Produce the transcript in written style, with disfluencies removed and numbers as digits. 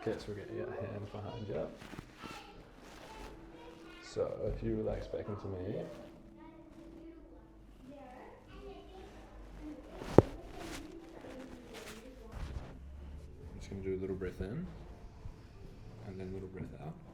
Okay, so we're going to get hands behind you. So if you relax back into me. I'm just going to do a little breath in and then a little breath out.